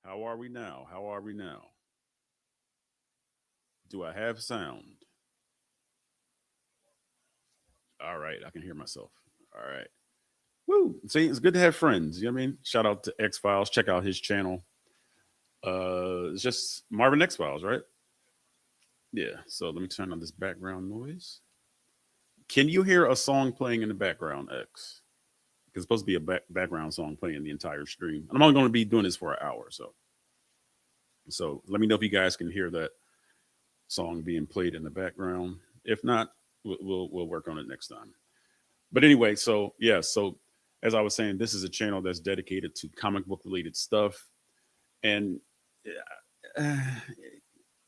How are we now? How are we now? Do I have sound? All right, I can hear myself. All right. Woo! See, it's good to have friends. You know what I mean? Shout out to X Files. Check out his channel. It's just Marvin X Files, right? Yeah. So let me turn on this background noise. Can you hear a song playing in the background, X? Because it's supposed to be a background song playing the entire stream. And I'm only going to be doing this for an hour, so let me know if you guys can hear that song being played in the background. If not, we'll work on it next time. But anyway, so yeah, so as I was saying, this is a channel that's dedicated to comic book related stuff. And uh,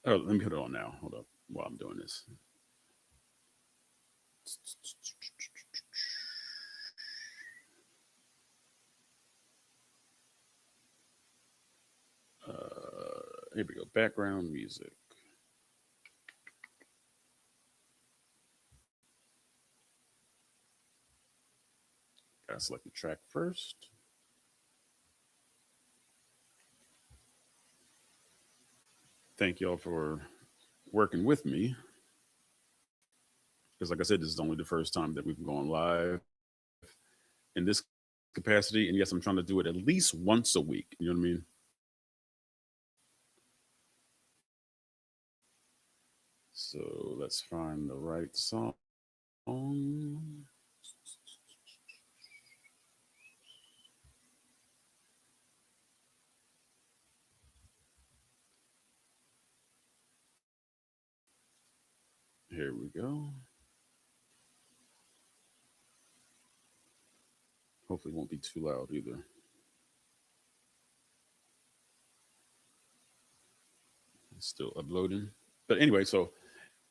oh, let me put it on now. Hold up while I'm doing this. Here we go. Background music. Gotta select the track first. Thank y'all for working with me. Because, like I said, this is only the first time that we've gone live in this capacity. And yes, I'm trying to do it at least once a week. You know what I mean? So let's find the right song. Here we go. Hopefully, it won't be too loud either. It's still uploading. But anyway, so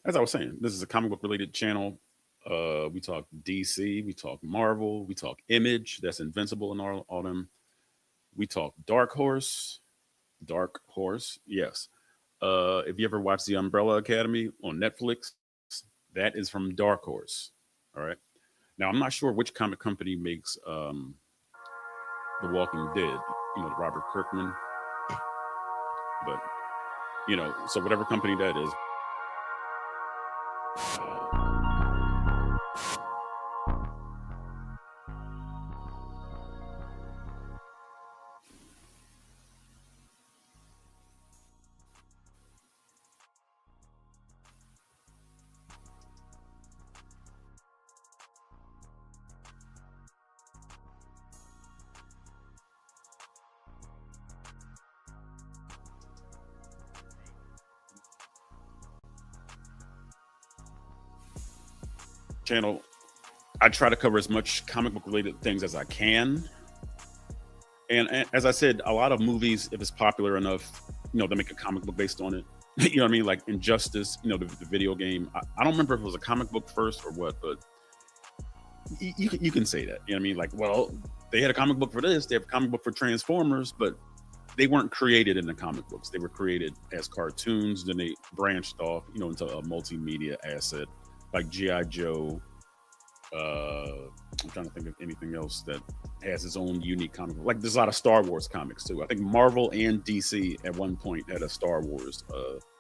as I was saying, this is a comic book related channel. We talk DC, we talk Marvel, we talk Image, that's Invincible and all them. We talk Dark Horse, yes. If you ever watched The Umbrella Academy on Netflix, that is from Dark Horse. All right. Now I'm not sure which comic company makes The Walking Dead. Robert Kirkman, but so whatever company that is. Channel, I try to cover as much comic book related things as I can. And as I said, a lot of movies, if it's popular enough, they make a comic book based on it. You know what I mean? Like Injustice, the video game. I don't remember if it was a comic book first or what, but you can say that. You know what I mean? Like, well, they had a comic book for this, they have a comic book for Transformers, but they weren't created in the comic books. They were created as cartoons. Then they branched off, into a multimedia asset like GI Joe. I'm trying to think of anything else that has its own unique comic book. Like there's a lot of Star Wars comics too. I think Marvel and DC at one point had a Star Wars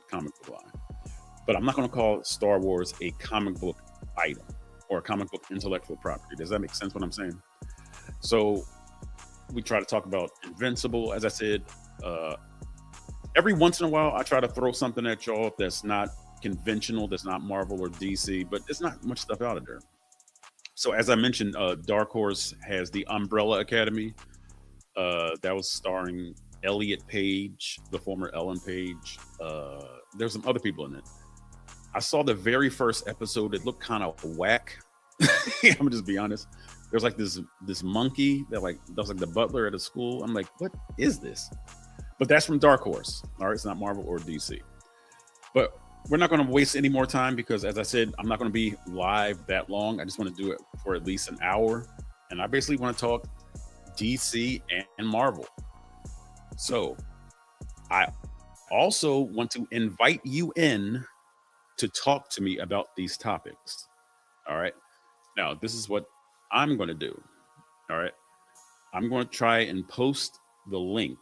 comic book line. But I'm not going to call Star Wars a comic book item or a comic book intellectual property. Does that make sense what I'm saying? So we try to talk about Invincible, as I said. Every once in a while, I try to throw something at y'all that's not conventional, that's not Marvel or DC, but it's not much stuff out of there. So as I mentioned, Dark Horse has the Umbrella Academy. That was starring Elliot Page, the former Ellen Page. There's some other people in it. I saw the very first episode. It looked kind of whack. I'm gonna just be honest. There's like this monkey that was like the butler at a school. I'm like, what is this? But that's from Dark Horse. All right, it's not Marvel or DC. But we're not going to waste any more time because, as I said, I'm not going to be live that long. I just want to do it for at least an hour. And I basically want to talk DC and Marvel. So I also want to invite you in to talk to me about these topics. All right. Now, this is what I'm going to do. All right. I'm going to try and post the link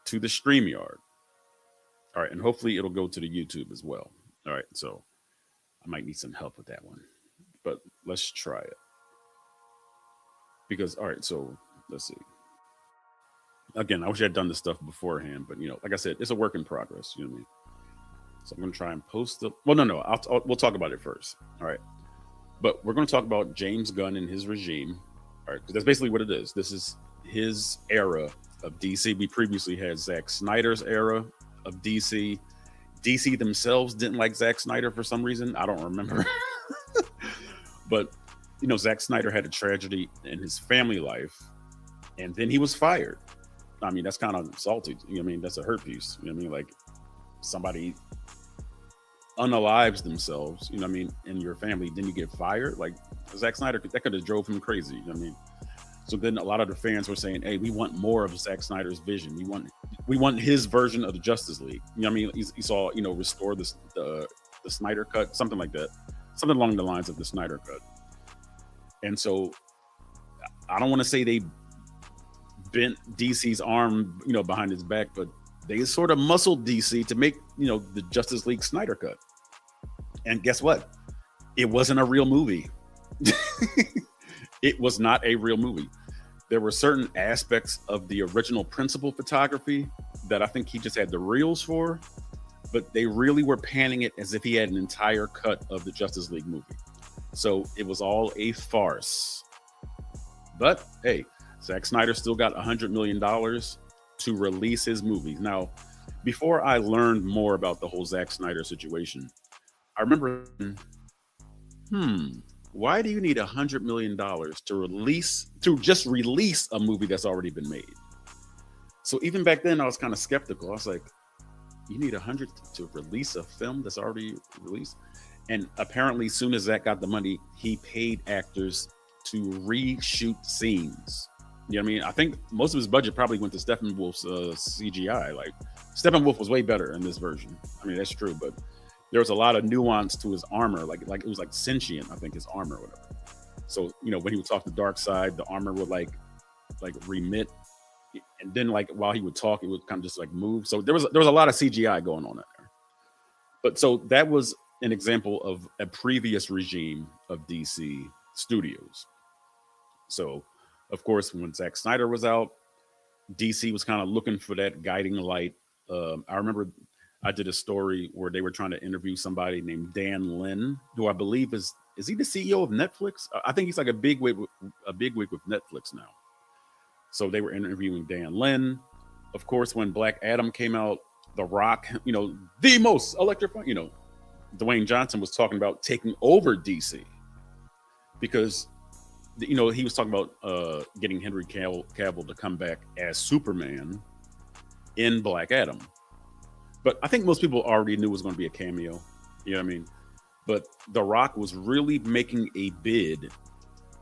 to the Streamyard. All right, and hopefully it'll go to the YouTube as well. All right, so I might need some help with that one, but let's try it. Because all right, so let's see. Again, I wish I had done this stuff beforehand, but like I said, it's a work in progress. You know what I mean? So I'm gonna try and post the. Well, no, we'll talk about it first. All right, but we're gonna talk about James Gunn and his regime. All right, because that's basically what it is. This is his era of DC. We previously had Zack Snyder's era of DC. DC themselves didn't like Zack Snyder for some reason. I don't remember. But Zack Snyder had a tragedy in his family life, and then he was fired. I mean, that's kind of salty. You know what I mean? That's a hurt piece. You know what I mean? Like somebody unalives themselves, you know what I mean, in your family, then you get fired. Like Zack Snyder, that could have drove him crazy. You know what I mean? So then a lot of the fans were saying, hey, we want more of Zack Snyder's vision. We want his version of the Justice League. You know what I mean? He saw, restore the Snyder cut, something like that. Something along the lines of the Snyder cut. And so I don't want to say they bent DC's arm, behind his back, but they sort of muscled DC to make, the Justice League Snyder cut. And guess what? It wasn't a real movie. It was not a real movie. There were certain aspects of the original principal photography that I think he just had the reels for, but they really were panning it as if he had an entire cut of the Justice League movie. So it was all a farce. But hey, Zack Snyder still got $100 million to release his movies. Now, before I learned more about the whole Zack Snyder situation, I remember, why do you need $100 million to just release a movie that's already been made? So even back then, I was kind of skeptical. I was like, you need 100 to release a film that's already released? And apparently, as soon as Zack got the money, he paid actors to reshoot scenes. You know what I mean? I think most of his budget probably went to Steppenwolf's CGI. Like Steppenwolf was way better in this version. I mean, that's true, but there was a lot of nuance to his armor. Like it was like sentient, I think, his armor or whatever. So, when he would talk to Darkseid, the armor would like remit. And then like while he would talk, it would kind of just like move. So there was a lot of CGI going on there. But so that was an example of a previous regime of DC Studios. So, of course, when Zack Snyder was out, DC was kind of looking for that guiding light. I remember I did a story where they were trying to interview somebody named Dan Lin, who I believe is he the CEO of Netflix? I think he's like a big wig with Netflix now. So they were interviewing Dan Lin. Of course, when Black Adam came out, The Rock, the most electrifying, Dwayne Johnson was talking about taking over DC because, he was talking about getting Henry Cavill to come back as Superman in Black Adam. But I think most people already knew it was going to be a cameo. You know what I mean? But The Rock was really making a bid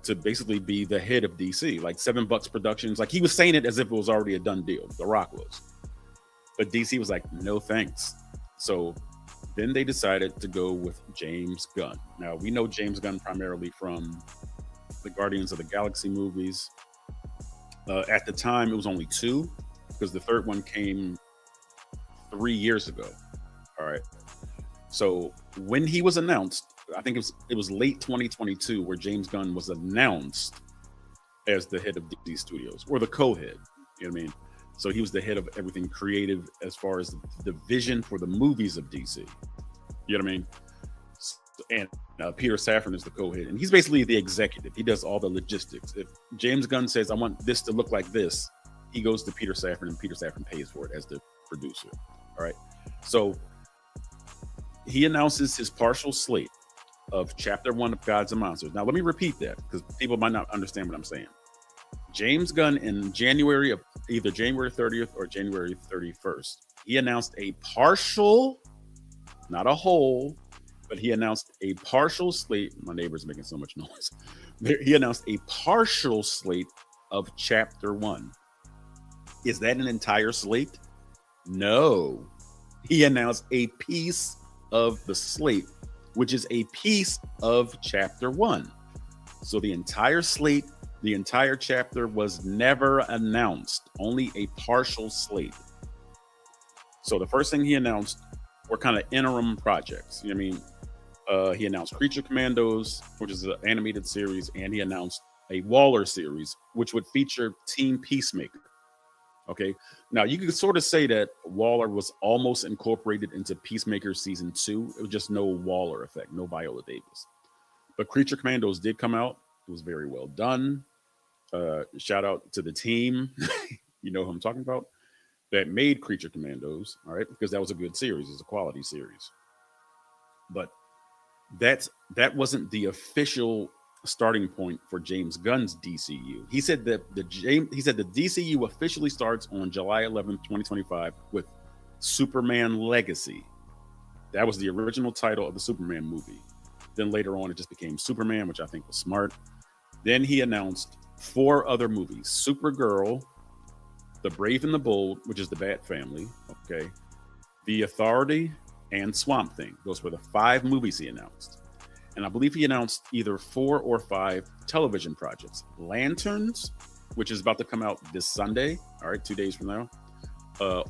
to basically be the head of DC, like $7 Productions. Like he was saying it as if it was already a done deal. The Rock was. But DC was like, no thanks. So then they decided to go with James Gunn. Now, we know James Gunn primarily from the Guardians of the Galaxy movies. At the time, it was only 2 because the third one came 3 years ago. All right. So when he was announced, I think it was late 2022 where James Gunn was announced as the head of DC Studios or the co-head. You know what I mean? So he was the head of everything creative as far as the vision for the movies of DC. You know what I mean? And Peter Safran is the co-head, and he's basically the executive. He does all the logistics. If James Gunn says, I want this to look like this, he goes to Peter Safran, and Peter Safran pays for it as the producer. All right. So he announces his partial slate of Chapter 1 of Gods and Monsters. Now, let me repeat that because people might not understand what I'm saying. James Gunn in January of either January 30th or January 31st, he announced a partial, not a whole, but he announced a partial slate. My neighbor's making so much noise. He announced a partial slate of Chapter 1. Is that an entire slate? No. He announced a piece of the slate, which is a piece of Chapter 1. So the entire slate, the entire chapter was never announced, only a partial slate. So the first thing he announced were kind of interim projects. You know what I mean? He announced Creature Commandos, which is an animated series, and he announced a Waller series, which would feature Team Peacemaker. Okay. Now you could sort of say that Waller was almost incorporated into Peacemaker season 2. It was just no Waller effect, no Viola Davis. But Creature Commandos did come out. It was very well done. Shout out to the team. You know who I'm talking about, that made Creature Commandos. All right, because that was a good series. It's a quality series. But that wasn't the official starting point for James Gunn's DCU. He said that the DCU officially starts on July 11th, 2025 with Superman Legacy. That was the original title of the Superman movie. Then later on it just became Superman, which I think was smart. Then he announced 4 other movies: Supergirl, The Brave and the Bold, which is the Bat Family, okay, The Authority, and Swamp Thing. Those were the 5 movies he announced. And I believe he announced either 4 or 5 television projects. Lanterns, which is about to come out this Sunday, all right, 2 days from now.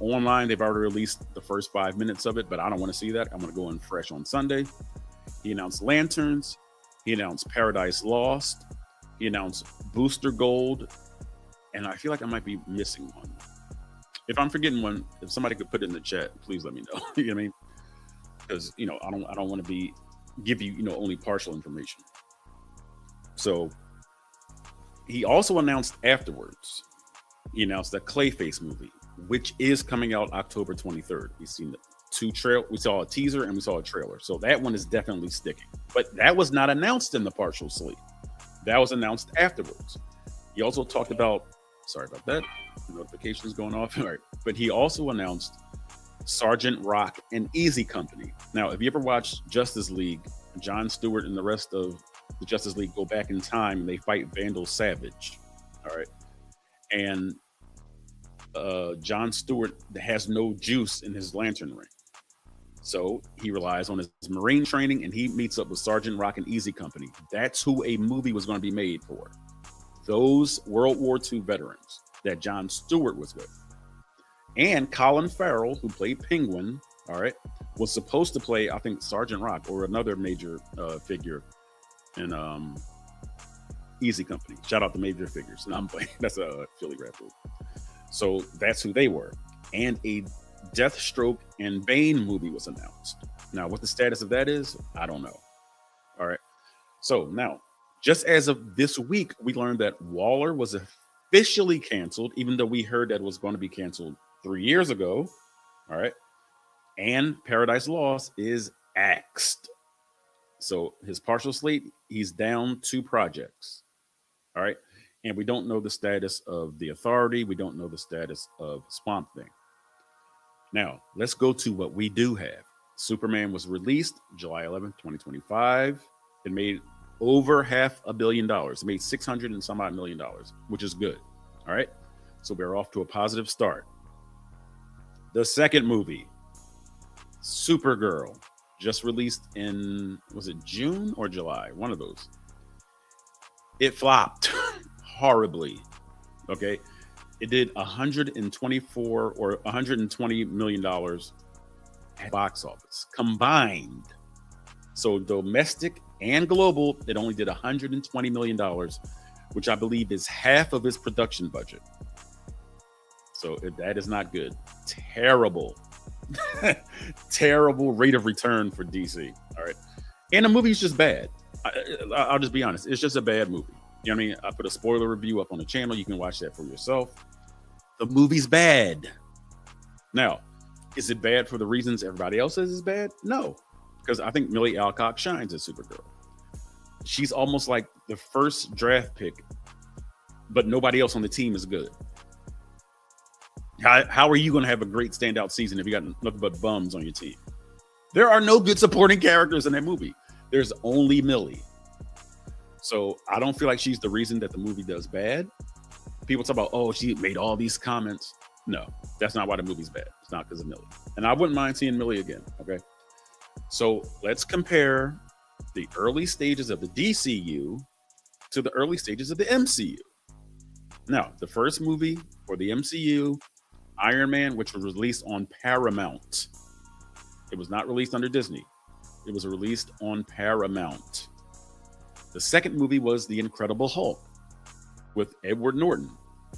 Online, they've already released the first 5 minutes of it, but I don't want to see that. I'm going to go in fresh on Sunday. He announced Lanterns. He announced Paradise Lost. He announced Booster Gold. And I feel like I might be missing one. If I'm forgetting one, if somebody could put it in the chat, please let me know. You know what I mean? Because, I don't want to give you, only partial information. So he also announced afterwards, he announced a Clayface movie, which is coming out October 23rd. We've seen we saw a teaser and we saw a trailer. So that one is definitely sticking. But that was not announced in the partial slate. That was announced afterwards. He also talked about, sorry about that, notifications going off. All right. But he also announced Sergeant Rock and Easy Company. Now, if you ever watched Justice League, John Stewart and the rest of the Justice League go back in time and they fight Vandal Savage. All right. And John Stewart has no juice in his lantern ring. So he relies on his Marine training and he meets up with Sergeant Rock and Easy Company. That's who a movie was going to be made for. Those World War II veterans that John Stewart was with. And Colin Farrell, who played Penguin, all right, was supposed to play, I think, Sergeant Rock or another major figure in Easy Company. Shout out to Major Figures. No, I'm playing. That's a Philly rap group. So that's who they were. And a Deathstroke and Bane movie was announced. Now, what the status of that is, I don't know. All right. So now, just as of this week, we learned that Waller was officially canceled, even though we heard that it was going to be canceled 3 years ago. All right. And Paradise Lost is axed. So his partial slate, he's down 2 projects. All right. And we don't know the status of The Authority. We don't know the status of Swamp Thing. Now, let's go to what we do have. Superman was released July 11th, 2025. It made over $500 million. It made $600 and some odd million, which is good. All right. So we're off to a positive start. The second movie, Supergirl, just released in, was it June or July? One of those. It flopped horribly. Okay. It did $124 or $120 million at box office combined. So domestic and global, it only did $120 million, which I believe is half of its production budget. So that is not good. Terrible. Terrible rate of return for DC. All right. And the movie's just bad. I'll just be honest. It's just a bad movie. You know what I mean? I put a spoiler review up on the channel. You can watch that for yourself. The movie's bad. Now, is it bad for the reasons everybody else says it's bad? No. Because I think Millie Alcock shines as Supergirl. She's almost like the first draft pick, but nobody else on the team is good. How are you going to have a great standout season if you got nothing but bums on your team? There are no good supporting characters in that movie. There's only Millie. So I don't feel like she's the reason that the movie does bad. People talk about, oh, she made all these comments. No, that's not why the movie's bad. It's not because of Millie. And I wouldn't mind seeing Millie again. Okay. So let's compare the early stages of the DCU to the early stages of the MCU. Now, the first movie for the MCU Iron Man, which was released on Paramount. It was not released under Disney. It was released on Paramount. The second movie was The Incredible Hulk with Edward Norton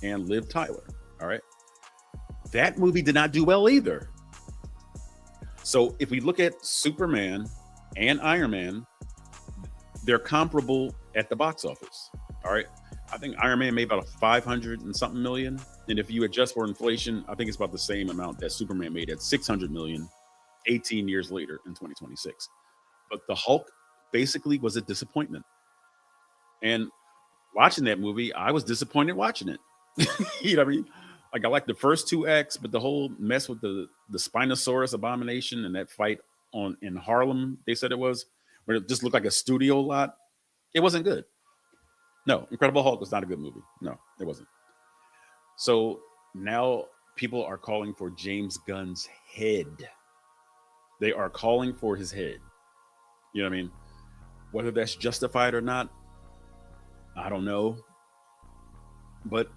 and Liv Tyler. All right. That movie did not do well either. So if we look at Superman and Iron Man, they're comparable at the box office. All right. I think Iron Man made about 500 and something million. And if you adjust for inflation, I think it's about the same amount that Superman made at 600 million 18 years later in 2026. But the Hulk basically was a disappointment. And watching that movie, I was disappointed watching it. You know what I mean? Like I like the first two acts, but the whole mess with the Spinosaurus abomination and that fight in Harlem, they said it was, where it just looked like a studio lot. It wasn't good. No, Incredible Hulk was not a good movie. No, it wasn't. So now people are calling for James Gunn's head. They are calling for his head. You know what I mean? Whether that's justified or not, I don't know. But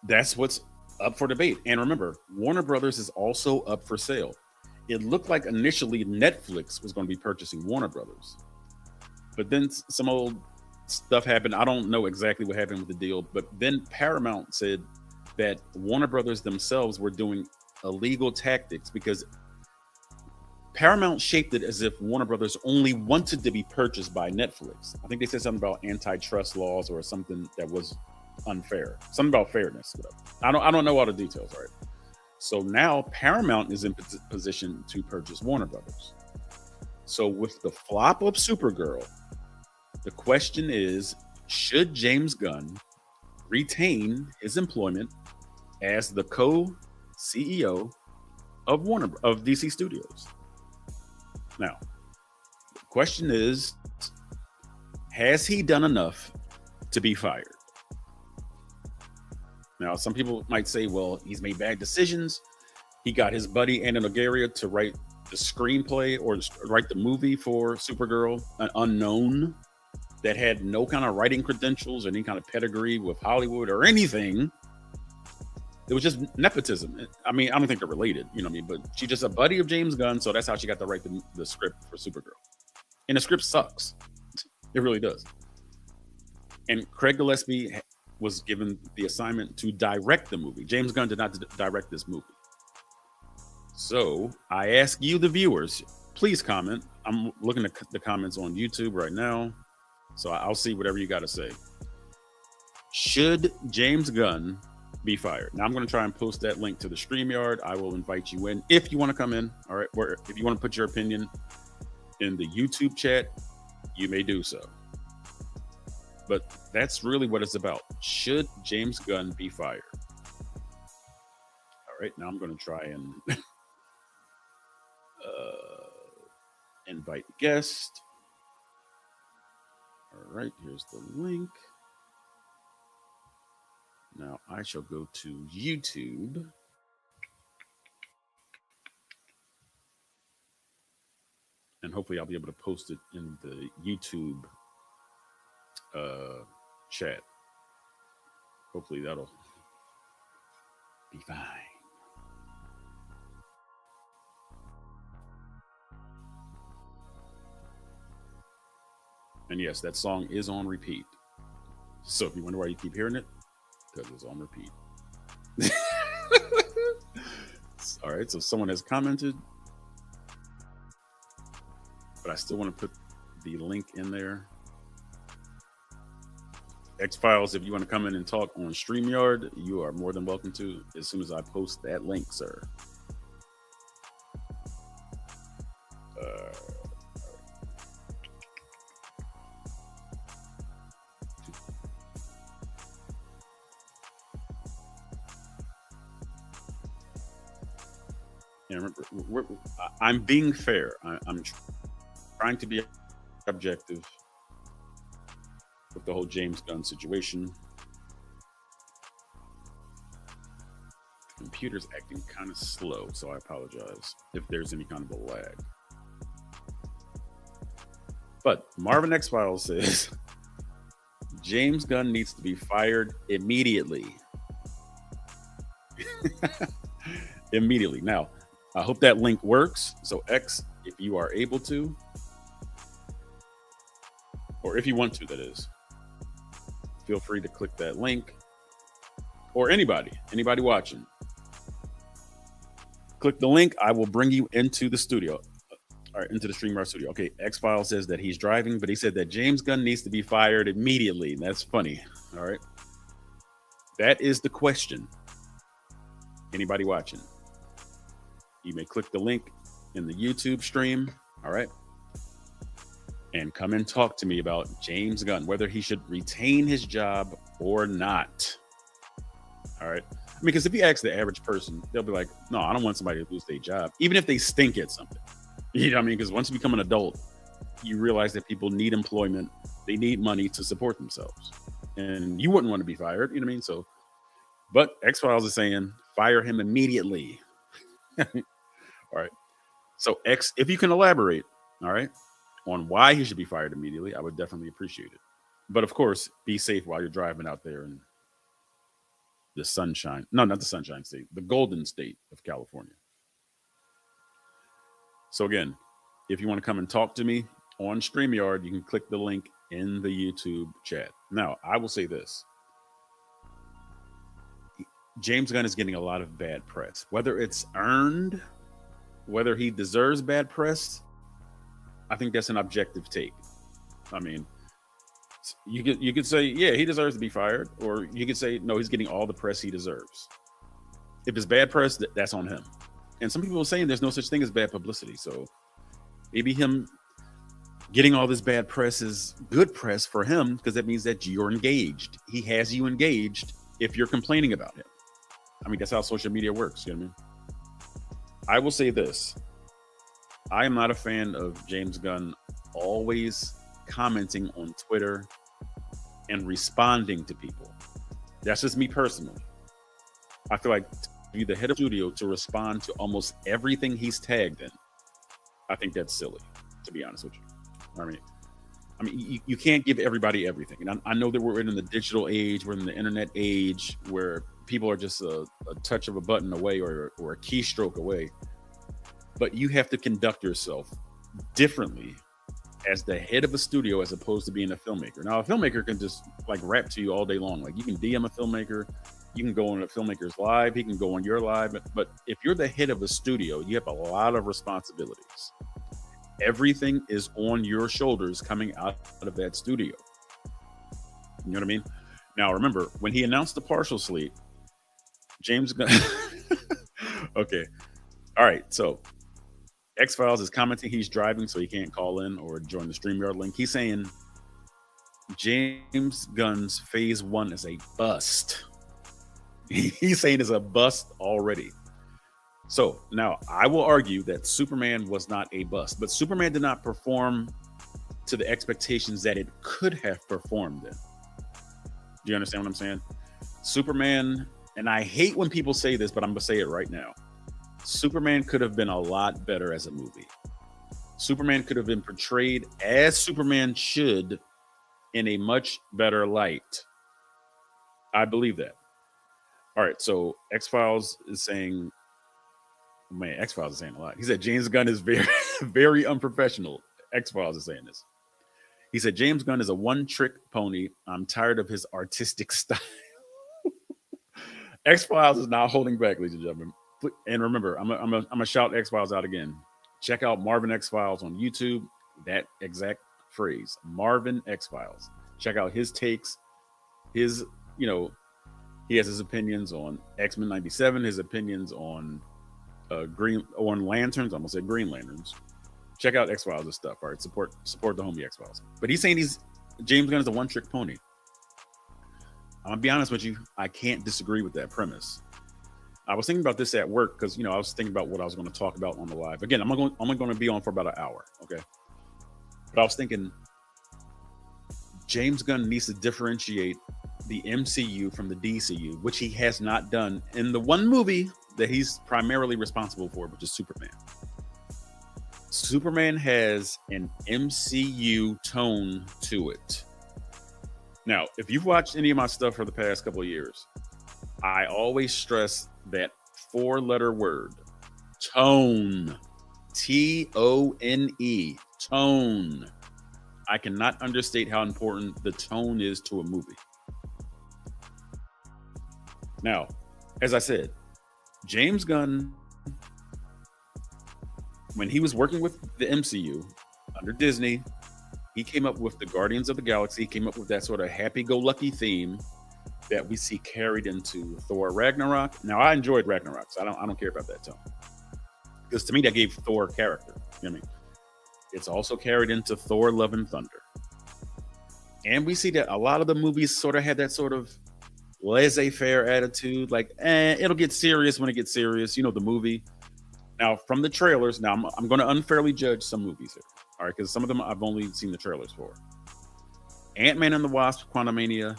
that's what's up for debate. And remember, Warner Brothers is also up for sale. It looked like initially Netflix was going to be purchasing Warner Brothers. But then some old stuff happened. I don't know exactly what happened with the deal. But then Paramount said that Warner Brothers themselves were doing illegal tactics because Paramount shaped it as if Warner Brothers only wanted to be purchased by Netflix. I think they said something about antitrust laws or something that was unfair. Something about fairness. Whatever. I don't know all the details, right? So now Paramount is in position to purchase Warner Brothers. So with the flop of Supergirl, the question is, should James Gunn retain his employment as the co-CEO of DC Studios? Now, the question is, has he done enough to be fired? Now, some people might say, well, he's made bad decisions. He got his buddy Anna Nogueira to write the screenplay or write the movie for Supergirl, an unknown that had no kind of writing credentials or any kind of pedigree with Hollywood or anything. It was just nepotism. I mean, I don't think they're related, you know what I mean? But she's just a buddy of James Gunn, so that's how she got to write the script for Supergirl. And the script sucks. It really does. And Craig Gillespie was given the assignment to direct the movie. James Gunn did not direct this movie. So I ask you, the viewers, please comment. I'm looking at the comments on YouTube right now, so I'll see whatever you got to say. Should James Gunn be fired? Now I'm going to try and post that link to the Streamyard. I will invite you in if you want to come in. All right. Or if you want to put your opinion in the YouTube chat, you may do so. But that's really what it's about. Should James Gunn be fired? All right. Now I'm going to try and invite guest. All right. Here's the link. Now I shall go to YouTube. And hopefully I'll be able to post it in the YouTube chat. Hopefully that'll be fine. And yes, that song is on repeat. So if you wonder why you keep hearing it, because it's on repeat. All right, so someone has commented, but I still want to put the link in there. X-Files, if you want to come in and talk on StreamYard, you are more than welcome to as soon as I post that link, sir. And remember, I'm being fair. I'm trying to be objective with the whole James Gunn situation. Computer's acting kind of slow, so I apologize if there's any kind of a lag. But Marvin X-Files says James Gunn needs to be fired immediately. immediately. Now, I hope that link works. So X, if you are able to, or if you want to, that is, feel free to click that link. Or anybody watching, click the link. I will bring you into the studio. All right, into the Streamyard studio. Okay, X-File says that he's driving, but he said that James Gunn needs to be fired immediately. That's funny. All right. That is the question. Anybody watching? You may click the link in the YouTube stream. All right. And come and talk to me about James Gunn, whether he should retain his job or not. All right. I mean, because if you ask the average person, they'll be like, no, I don't want somebody to lose their job, even if they stink at something. You know what I mean? Because once you become an adult, you realize that people need employment. They need money to support themselves. And you wouldn't want to be fired. You know what I mean? So, but X-Files is saying, fire him immediately. All right. So X, if you can elaborate, all right, on why he should be fired immediately, I would definitely appreciate it. But of course, be safe while you're driving out there in the sunshine. No, not the Sunshine State, the Golden State of California. So again, if you want to come and talk to me on StreamYard, you can click the link in the YouTube chat. Now, I will say this. James Gunn is getting a lot of bad press. Whether it's earned, whether he deserves bad press, I think that's an objective take. I mean, you could say, yeah, he deserves to be fired, or you could say, no, he's getting all the press he deserves. If it's bad press, that's on him. And some people are saying there's no such thing as bad publicity. So maybe him getting all this bad press is good press for him, because that means that you're engaged. He has you engaged if you're complaining about him. I mean, that's how social media works. You know what I mean? I will say this. I am not a fan of James Gunn always commenting on Twitter and responding to people. That's just me personally. I feel like to be the head of studio to respond to almost everything he's tagged in, I think that's silly, to be honest with you. I mean, you can't give everybody everything. And I know that we're in the digital age, we're in the internet age, where people are just a touch of a button away or a keystroke away. But you have to conduct yourself differently as the head of a studio as opposed to being a filmmaker. Now, a filmmaker can just like rap to you all day long. Like, you can DM a filmmaker, you can go on a filmmaker's live, he can go on your live. But if you're the head of a studio, you have a lot of responsibilities. Everything is on your shoulders coming out of that studio. You know what I mean? Now, remember, when he announced the partial slate, James Gunn. Okay. All right. So X-Files is commenting he's driving, so he can't call in or join the StreamYard link. He's saying James Gunn's phase 1 is a bust. He's saying it's a bust already. So now I will argue that Superman was not a bust, but Superman did not perform to the expectations that it could have performed in. Do you understand what I'm saying? Superman, and I hate when people say this, but I'm going to say it right now. Superman could have been a lot better as a movie. Superman could have been portrayed as Superman should in a much better light. I believe that. All right, so X-Files is saying, man, X-Files is saying a lot. He said James Gunn is very, very unprofessional. X-Files is saying this. He said James Gunn is a one-trick pony. I'm tired of his artistic style. X-Files is not holding back, ladies and gentlemen. And remember, I'm gonna shout X-Files out again. Check out Marvin X-Files on YouTube. That exact phrase, Marvin X-Files. Check out his takes. He has his opinions on X-Men 97. His opinions on Lanterns. I almost said Green Lanterns. Check out X-Files' stuff. All right, support the homie X-Files. But he's saying James Gunn is a one-trick pony. I'm gonna be honest with you. I can't disagree with that premise. I was thinking about this at work because I was thinking about what I was going to talk about on the live. Again, I'm only going to be on for about an hour, okay? But I was thinking James Gunn needs to differentiate the MCU from the DCU, which he has not done in the one movie that he's primarily responsible for, which is Superman. Superman has an MCU tone to it. Now, if you've watched any of my stuff for the past couple of years, I always stress that 4-letter word. Tone. Tone. Tone. I cannot understate how important the tone is to a movie. Now, as I said, James Gunn, when he was working with the MCU under Disney, he came up with the Guardians of the Galaxy. He came up with that sort of happy-go-lucky theme that we see carried into Thor Ragnarok. Now, I enjoyed Ragnarok, so I don't care about that tone, because to me that gave Thor character. You know what I mean? It's also carried into Thor Love and Thunder. And we see that a lot of the movies sort of had that sort of laissez-faire attitude, like, it'll get serious when it gets serious, the movie. Now, from the trailers, I'm going to unfairly judge some movies here, all right, because some of them I've only seen the trailers for. Ant-Man and the Wasp, Quantumania,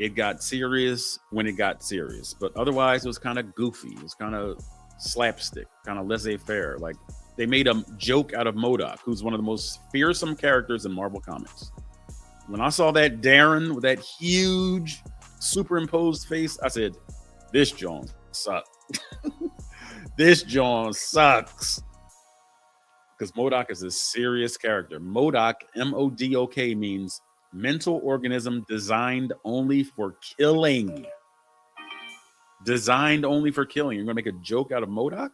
it got serious when it got serious, but otherwise it was kind of goofy. It was kind of slapstick, kind of laissez-faire. Like, they made a joke out of MODOK, who's one of the most fearsome characters in Marvel Comics. When I saw that Darren with that huge superimposed face, I said, this John sucks. This John sucks. Because MODOK is a serious character. MODOK, M-O-D-O-K, means mental organism designed only for killing. Designed only for killing. You're going to make a joke out of MODOK?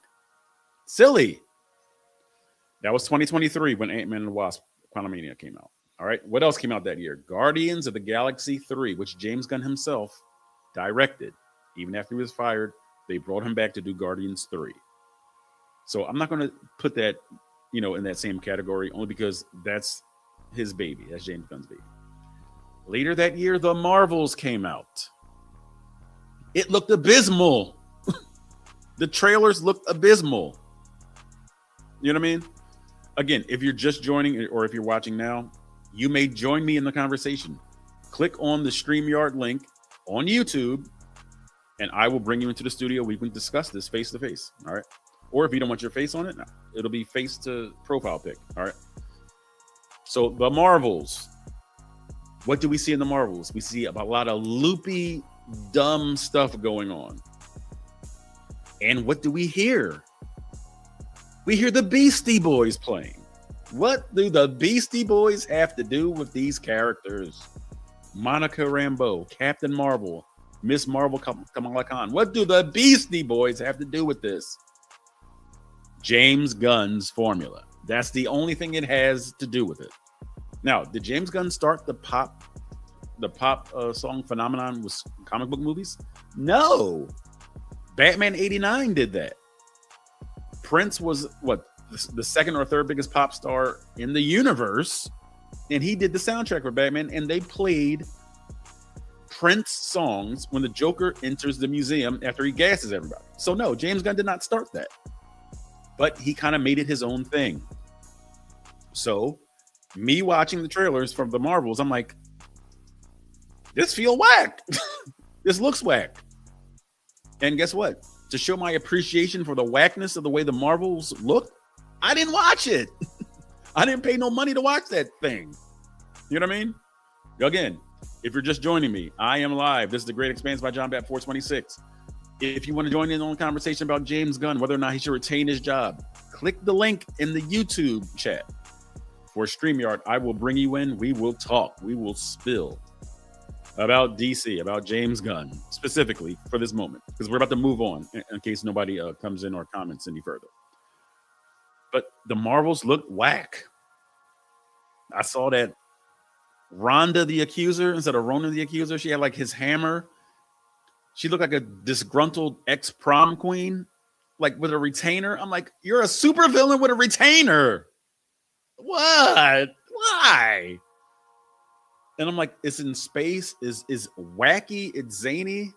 Silly. That was 2023 when Ant-Man and the Wasp, Quantumania came out. All right. What else came out that year? Guardians of the Galaxy 3, which James Gunn himself directed. Even after he was fired, they brought him back to do Guardians 3. So I'm not going to put that, in that same category, only because that's his baby. That's James Gunn's baby. Later that year, The Marvels came out. It looked abysmal. The trailers looked abysmal. You know what I mean? Again, if you're just joining or if you're watching now, you may join me in the conversation. Click on the Streamyard link on YouTube, and I will bring you into the studio. We can discuss this face to face. All right. Or if you don't want your face on it, it'll be face to profile pic. All right. So the Marvels. What do we see in the Marvels? We see a lot of loopy, dumb stuff going on. And what do we hear? We hear the Beastie Boys playing. What do the Beastie Boys have to do with these characters? Monica Rambeau, Captain Marvel, Miss Marvel, Kamala Khan. What do the Beastie Boys have to do with this? James Gunn's formula. That's the only thing it has to do with it. Now, did James Gunn start the pop song phenomenon with comic book movies? No. Batman 89 did that. Prince was the second or third biggest pop star in the universe, and he did the soundtrack for Batman, and they played Prince songs when the Joker enters the museum after he gasses everybody. So no, James Gunn did not start that, but he kind of made it his own thing. So me watching the trailers from the Marvels, I'm like, this feel whack. This looks whack. And guess what? To show my appreciation for the whackness of the way the Marvels look, I didn't watch it. I didn't pay no money to watch that thing. You know what I mean? Again, if you're just joining me, I am live. This is The Great Expanse by John Bat 426. If you want to join in on the conversation about James Gunn, whether or not he should retain his job, click the link in the YouTube chat. For StreamYard, I will bring you in. We will talk. We will spill about DC, about James Gunn, specifically for this moment, because we're about to move on in case nobody comes in or comments any further. But the Marvels look whack. I saw that Rhonda the Accuser instead of Ronan the Accuser. She had like his hammer. She looked like a disgruntled ex-prom queen, like with a retainer. I'm like, you're a supervillain with a retainer. What? Why? And I'm like, it's in space, is wacky, it's zany.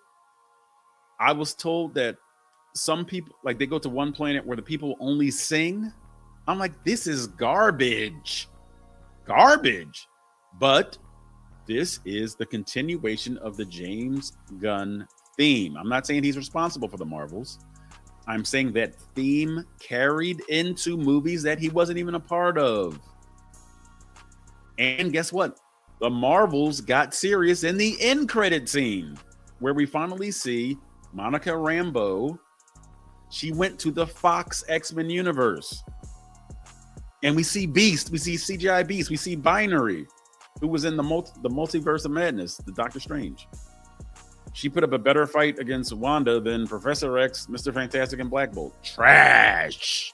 I was told that some people, like, they go to one planet where the people only sing. I'm like, this is garbage. Garbage. But this is the continuation of the James Gunn theme. I'm not saying he's responsible for the Marvels. I'm saying that theme carried into movies that he wasn't even a part of. And guess what? The Marvels got serious in the end credit scene, where we finally see Monica Rambeau She went to the Fox X-Men universe. And we see Beast, we see CGI Beast, we see Binary, who was in the multiverse of madness, the Doctor Strange. She put up a better fight against Wanda than Professor X, Mr. Fantastic, and Black Bolt. Trash.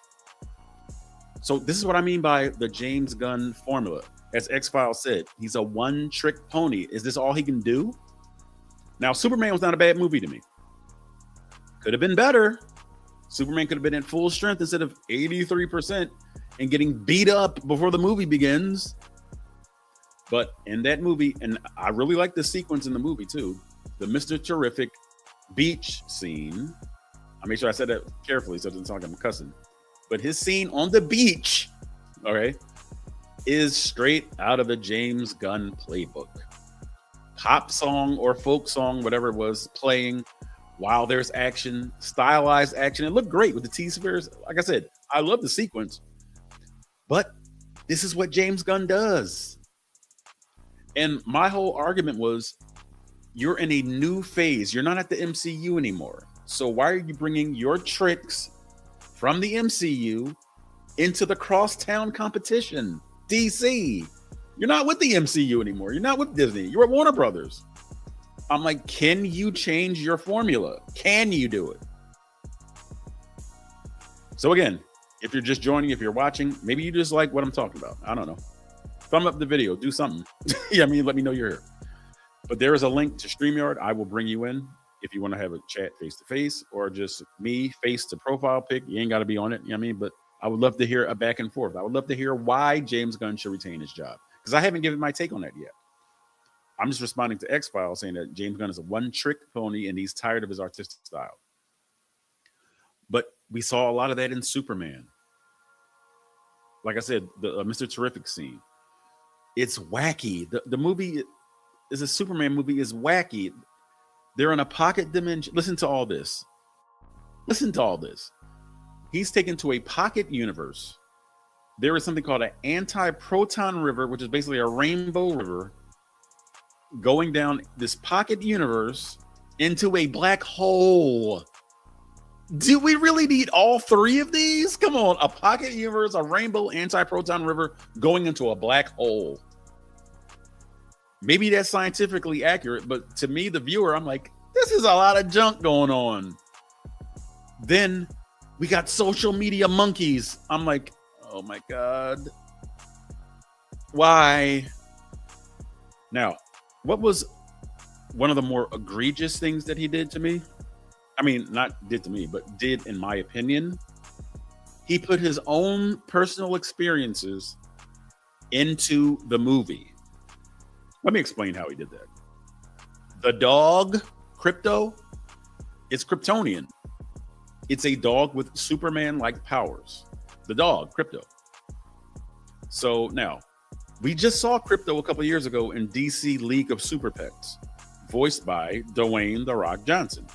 So this is what I mean by the James Gunn formula. As X-Files said, he's a one-trick pony. Is this all he can do? Now, Superman was not a bad movie to me. Could have been better. Superman could have been at full strength instead of 83% and getting beat up before the movie begins. But in that movie, and I really like the sequence in the movie too, the Mr. Terrific beach scene. I make sure I said that carefully so it doesn't sound like I'm cussing. But his scene on the beach, okay, is straight out of the James Gunn playbook. Pop song or folk song, whatever it was, playing while there's action, stylized action. It looked great with the T-spheres. Like I said, I love the sequence. But this is what James Gunn does. And my whole argument was, you're in a new phase. You're not at the MCU anymore. So why are you bringing your tricks from the MCU into the crosstown competition? DC. You're not with the MCU anymore. You're not with Disney. You're at Warner Brothers. I'm like, can you change your formula? Can you do it? So again, if you're just joining, if you're watching, maybe you just like what I'm talking about. I don't know. Thumb up the video, do something. Yeah, I mean, let me know you're here. But there is a link to StreamYard. I will bring you in if you want to have a chat face-to-face or just me face to profile pic. You ain't got to be on it. You know what I mean? But I would love to hear a back and forth. I would love to hear why James Gunn should retain his job, because I haven't given my take on that yet. I'm just responding to X-Files saying that James Gunn is a one-trick pony and he's tired of his artistic style. But we saw a lot of that in Superman. Like I said, the Mr. Terrific scene. It's wacky. The movie is a Superman movie is wacky. They're in a pocket dimension. Listen to all this. Listen to all this. He's taken to a pocket universe. There is something called an anti-proton river, which is basically a rainbow river going down this pocket universe into a black hole. Do we really need all three of these? Come on, a pocket universe, a rainbow, anti-proton river going into a black hole. Maybe that's scientifically accurate, but to me, the viewer, I'm like, this is a lot of junk going on. Then we got social media monkeys. I'm like, oh my God. Why? Now, what was one of the more egregious things that he did to me? I mean, not did to me, but did in my opinion. He put his own personal experiences into the movie. Let me explain how he did that. The dog, Crypto, is Kryptonian. It's a dog with Superman-like powers. The dog, Crypto. So now, we just saw Crypto a couple years ago in DC League of Super Pets, voiced by Dwayne "The Rock" Johnson,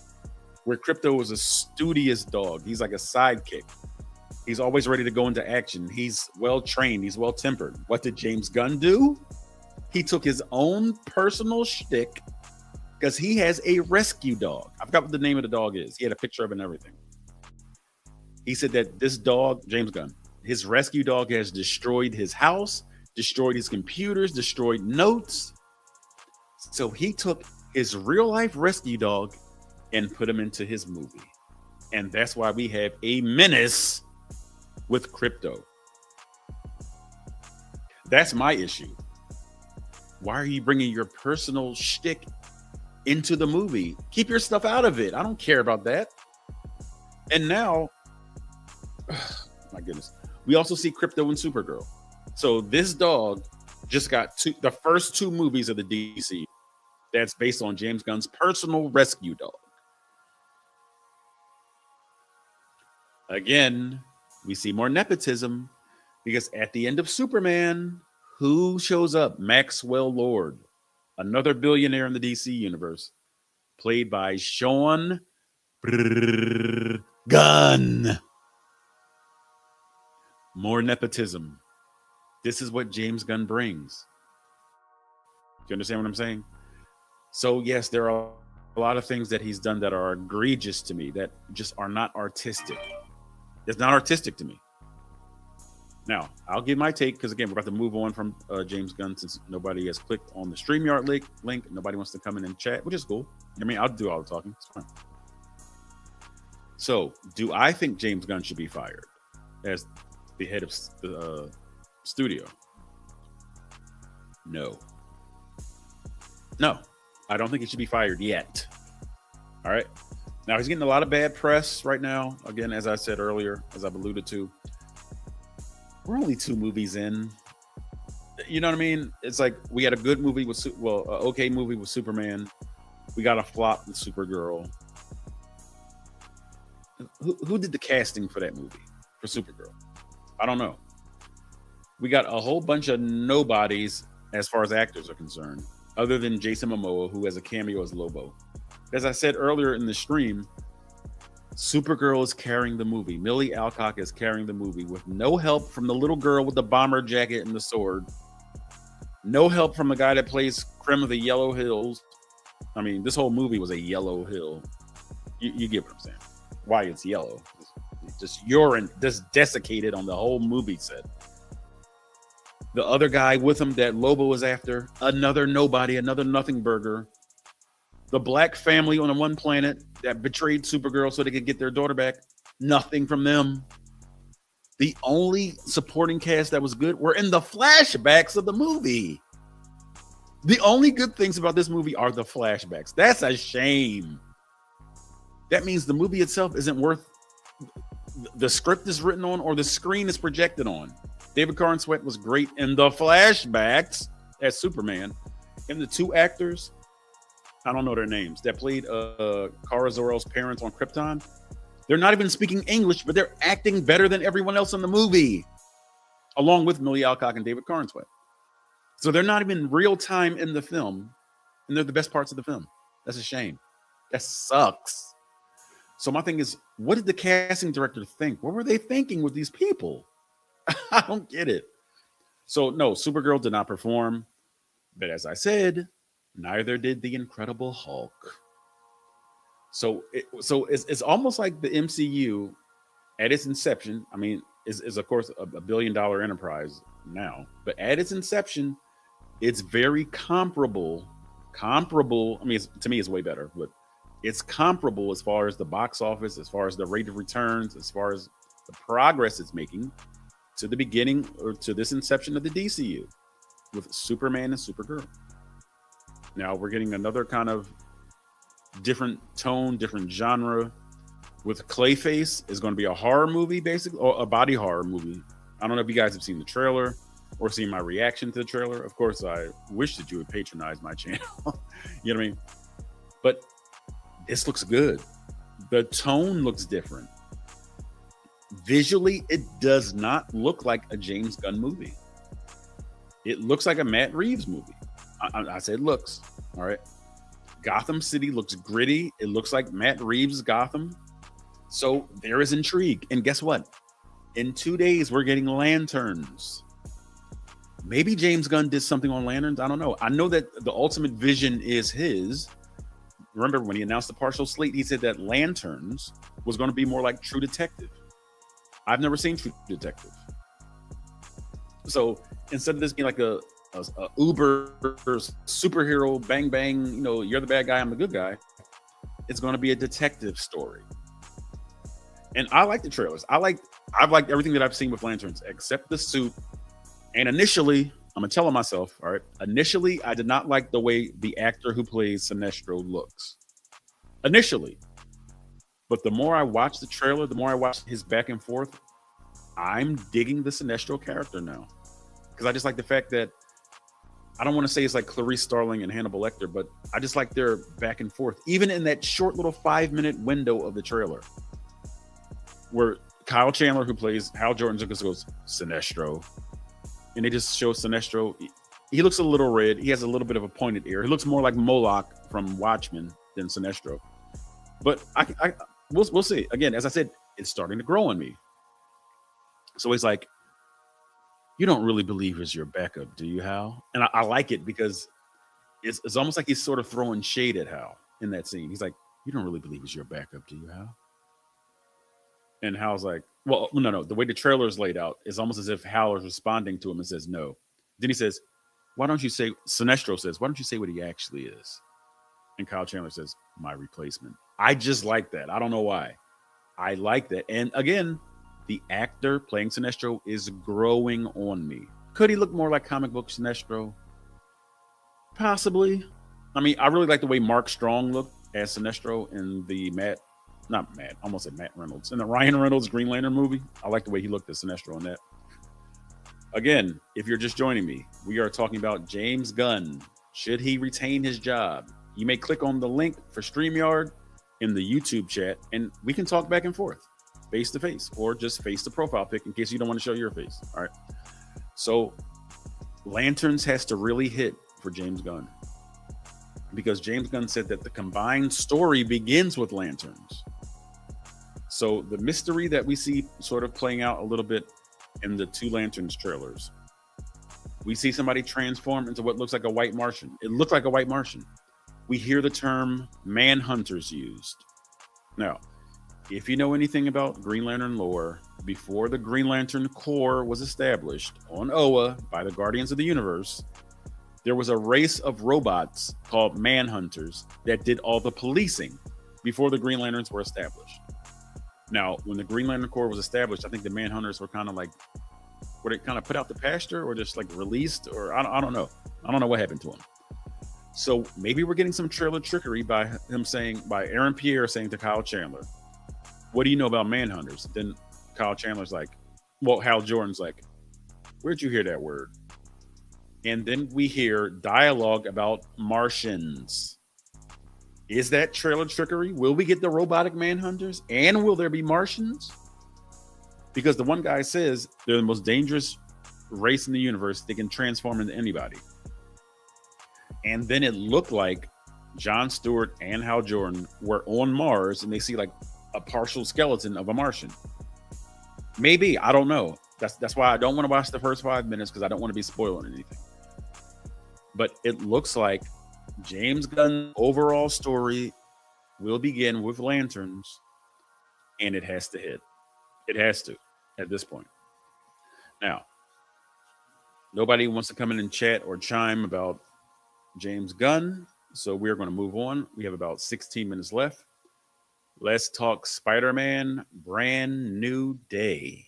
where Crypto is a studious dog. He's like a sidekick. He's always ready to go into action. He's well-trained. He's well-tempered. What did James Gunn do? He took his own personal shtick because he has a rescue dog. I forgot what the name of the dog is. He had a picture of it and everything. He said that this dog, James Gunn, his rescue dog has destroyed his house, destroyed his computers, destroyed notes. So he took his real-life rescue dog and put him into his movie. And that's why we have a menace with Crypto. That's my issue. Why are you bringing your personal shtick into the movie? Keep your stuff out of it. I don't care about that. And now, my goodness, we also see Crypto in Supergirl. So this dog just got the first two movies of the DC that's based on James Gunn's personal rescue dog. Again, we see more nepotism because at the end of Superman, who shows up? Maxwell Lord, another billionaire in the DC universe, played by Sean Gunn. More nepotism. This is what James Gunn brings. Do you understand what I'm saying? So yes, there are a lot of things that he's done that are egregious to me, that just are not artistic. It's not artistic to me. Now, I'll give my take because, again, we're about to move on from James Gunn since nobody has clicked on the Streamyard link. Nobody wants to come in and chat, which is cool. I mean, I'll do all the talking. It's fine. So, do I think James Gunn should be fired as the head of the studio? No. No. I don't think he should be fired yet. All right. Now, he's getting a lot of bad press right now. Again, as I said earlier, as I've alluded to, we're only 2 movies in. You know what I mean? It's like we had a good movie with, an okay movie with Superman. We got a flop with Supergirl. Who did the casting for that movie, for Supergirl? I don't know. We got a whole bunch of nobodies as far as actors are concerned, other than Jason Momoa, who has a cameo as Lobo. As I said earlier in the stream, Supergirl is carrying the movie. Millie Alcock is carrying the movie with no help from the little girl with the bomber jacket and the sword. No help from the guy that plays Krim of the Yellow Hills. I mean, this whole movie was a yellow hill. You get what I'm saying. Why it's yellow. Just urine, just desiccated on the whole movie set. The other guy with him that Lobo was after, another nobody, another nothing burger. The black family on the one planet that betrayed Supergirl so they could get their daughter back, nothing from them. The only supporting cast that was good were in the flashbacks of the movie. The only good things about this movie are the flashbacks. That's a shame. That means the movie itself isn't worth the script is written on or the screen is projected on. David Corn Sweat was great in the flashbacks as Superman. And the 2 actors, I don't know their names, that played Kara Zor-El's parents on Krypton, they're not even speaking English, but they're acting better than everyone else in the movie, along with Millie Alcock and David Corn Sweat. So they're not even real time in the film, and they're the best parts of the film. That's a shame. That sucks. So my thing is, what did the casting director think? What were they thinking with these people? I don't get it. So no, Supergirl did not perform. But as I said, neither did the Incredible Hulk. So it's almost like the MCU at its inception. I mean, is of course a $1 billion enterprise now. But at its inception, it's very comparable. I mean, to me, it's way better, but it's comparable as far as the box office, as far as the rate of returns, as far as the progress it's making to the beginning or to this inception of the DCU with Superman and Supergirl. Now we're getting another kind of different tone, different genre with Clayface. Is going to be a horror movie, basically, or a body horror movie. I don't know if you guys have seen the trailer or seen my reaction to the trailer. Of course, I wish that you would patronize my channel. You know what I mean? But this looks good. The tone looks different. Visually, it does not look like a James Gunn movie. It looks like a Matt Reeves movie. I said looks. All right. Gotham City looks gritty. It looks like Matt Reeves' Gotham. So there is intrigue. And guess what? In 2 days, we're getting Lanterns. Maybe James Gunn did something on Lanterns. I don't know. I know that the ultimate vision is his. Remember when he announced the partial slate, he said that Lanterns was going to be more like True Detective. I've never seen True Detective. So instead of this being like a Uber superhero, bang, bang, you know, you're the bad guy, I'm the good guy, it's going to be a detective story. And I like the trailers. I've liked everything that I've seen with Lanterns, except the suit. And initially, I'm going to tell myself, all right, initially, I did not like the way the actor who plays Sinestro looks. Initially. But the more I watch the trailer, the more I watch his back and forth, I'm digging the Sinestro character now. Because I just like the fact that, I don't want to say it's like Clarice Starling and Hannibal Lecter, but I just like their back and forth. Even in that short little 5-minute window of the trailer, where Kyle Chandler, who plays Hal Jordan, just goes, Sinestro. And they just show Sinestro. He looks a little red. He has a little bit of a pointed ear. He looks more like Moloch from Watchmen than Sinestro. But we'll see. Again, as I said, it's starting to grow on me. So he's like, you don't really believe it's your backup, do you, Hal? And I like it because it's almost like he's sort of throwing shade at Hal. in that scene. He's like, "You don't really believe it's your backup, do you, Hal?" And Hal's like, "Well, no. The way the trailer is laid out is almost as if Hal is responding to him and says no. Then he says, "Why don't you say?" Sinestro says, "Why don't you say what he actually is?" And Kyle Chandler says, "My replacement." I just like that. I don't know why. I like that. And again, the actor playing Sinestro is growing on me. Could he look more like comic book Sinestro? Possibly. I mean, I really like the way Mark Strong looked as Sinestro in the Matt Reynolds. In the Ryan Reynolds Green Lantern movie. I like the way he looked as Sinestro in that. Again, if you're just joining me, we are talking about James Gunn. Should he retain his job? You may click on the link for StreamYard in the YouTube chat, and we can talk back and forth, face to face, or just face the profile pic in case you don't want to show your face. All right. So Lanterns has to really hit for James Gunn, because James Gunn said that the combined story begins with Lanterns. So the mystery that we see sort of playing out a little bit in the two Lanterns trailers, we see somebody transform into what looks like a white Martian. It looked like a white Martian. We hear the term Manhunters used. Now, if you know anything about Green Lantern lore, before the Green Lantern Corps was established on Oa by the Guardians of the Universe, there was a race of robots called Manhunters that did all the policing before the Green Lanterns were established. Now, when the Green Lantern Corps was established, I think the Manhunters were kind of like, were they kind of put out the pasture or just like released, or I don't know. I don't know what happened to them. So maybe we're getting some trailer trickery by Aaron Pierre saying to Kyle Chandler, "What do you know about Manhunters?" Then Kyle Chandler's like, Hal Jordan's like, "Where'd you hear that word?" And then we hear dialogue about Martians. Is that trailer trickery? Will we get the robotic Manhunters? And will there be Martians? Because the one guy says they're the most dangerous race in the universe. They can transform into anybody. And then it looked like Jon Stewart and Hal Jordan were on Mars, and they see like a partial skeleton of a Martian. Maybe, I don't know. That's why I don't want to watch the first 5 minutes, because I don't want to be spoiling anything. But it looks like James Gunn's overall story will begin with Lanterns, and it has to hit. It has to at this point. Now, nobody wants to come in and chat or chime about James Gunn, so we're going to move on. We have about 16 minutes left. Let's talk Spider-Man Brand New Day.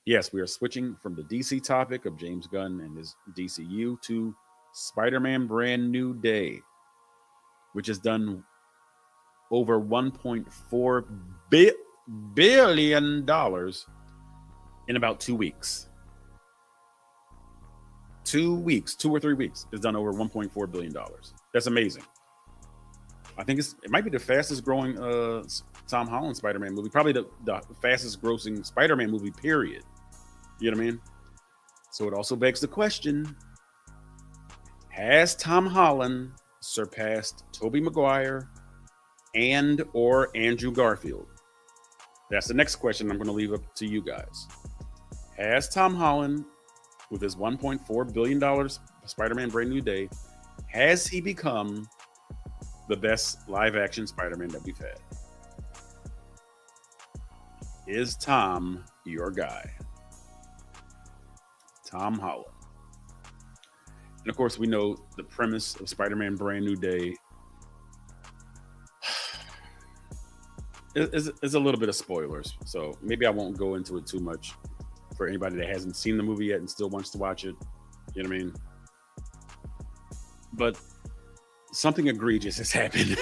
Yes, we are switching from the DC topic of James Gunn and his DCU to Spider-Man Brand New Day, which has done over $1.4 billion in about 2 weeks. 2 weeks, 2 or 3 weeks, it's done over $1.4 billion. That's amazing. I think it might be the fastest growing Tom Holland Spider-Man movie, probably the fastest grossing Spider-Man movie, period. You know what I mean? So it also begs the question, has Tom Holland surpassed Tobey Maguire and or Andrew Garfield? That's the next question I'm going to leave up to you guys. Has Tom Holland, with his $1.4 billion Spider-Man Brand New Day, has he become the best live-action Spider-Man that we've had? Is Tom your guy? Tom Holland. And of course, we know the premise of Spider-Man Brand New Day is a little bit of spoilers, so maybe I won't go into it too much for anybody that hasn't seen the movie yet and still wants to watch it. You know what I mean? But something egregious has happened,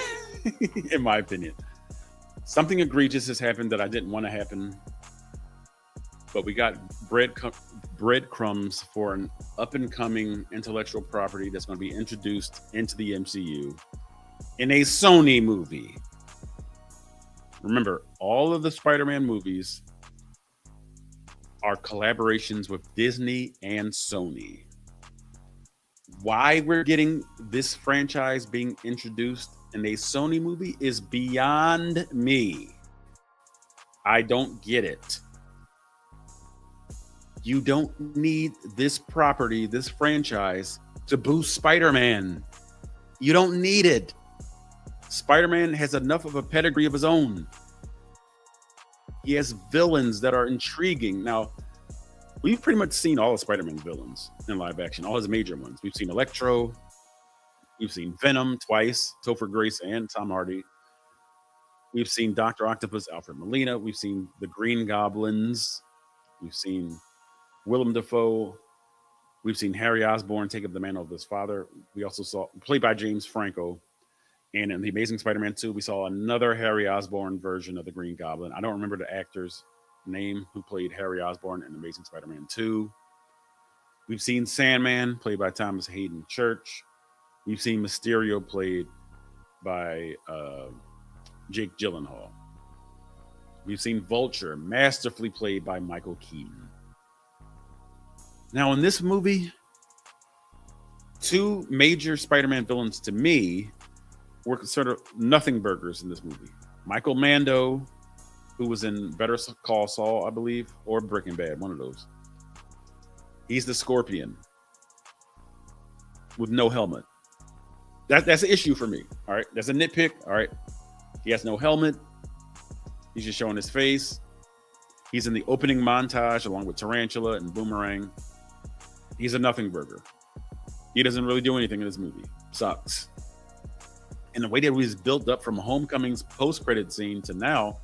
in my opinion. Something egregious has happened that I didn't want to happen, but we got breadcrumbs for an up-and-coming intellectual property that's going to be introduced into the MCU in a Sony movie. Remember, all of the Spider-Man movies are collaborations with Disney and Sony. Why we're getting this franchise being introduced in a Sony movie is beyond me. I don't get it. You don't need this property, this franchise, to boost Spider-Man. You don't need it. Spider-Man has enough of a pedigree of his own. He has villains that are intriguing. Now, we've pretty much seen all of Spider-Man's villains in live action, all his major ones. We've seen Electro, we've seen Venom twice, Topher Grace and Tom Hardy. We've seen Dr. Octopus, Alfred Molina. We've seen the Green Goblins. We've seen Willem Dafoe. We've seen Harry Osborn take up the mantle of his father. We also saw, played by James Franco. And in The Amazing Spider-Man 2, we saw another Harry Osborn version of the Green Goblin. I don't remember the actor's name who played Harry Osborn in Amazing Spider-Man 2. We've seen Sandman, played by Thomas Hayden Church. We've seen Mysterio, played by Jake Gyllenhaal. We've seen Vulture, masterfully played by Michael Keaton. Now, in this movie, two major Spider-Man villains to me were sort of nothing burgers in this movie. Michael Mando, who was in Better Call Saul, I believe, or Breaking Bad, one of those. He's the Scorpion with no helmet. That's an issue for me. All right, that's a nitpick. All right, he has no helmet. He's just showing his face. He's in the opening montage along with Tarantula and Boomerang. He's a nothing burger. He doesn't really do anything in this movie. Sucks. And the way that he was built up from Homecoming's post-credit scene to now,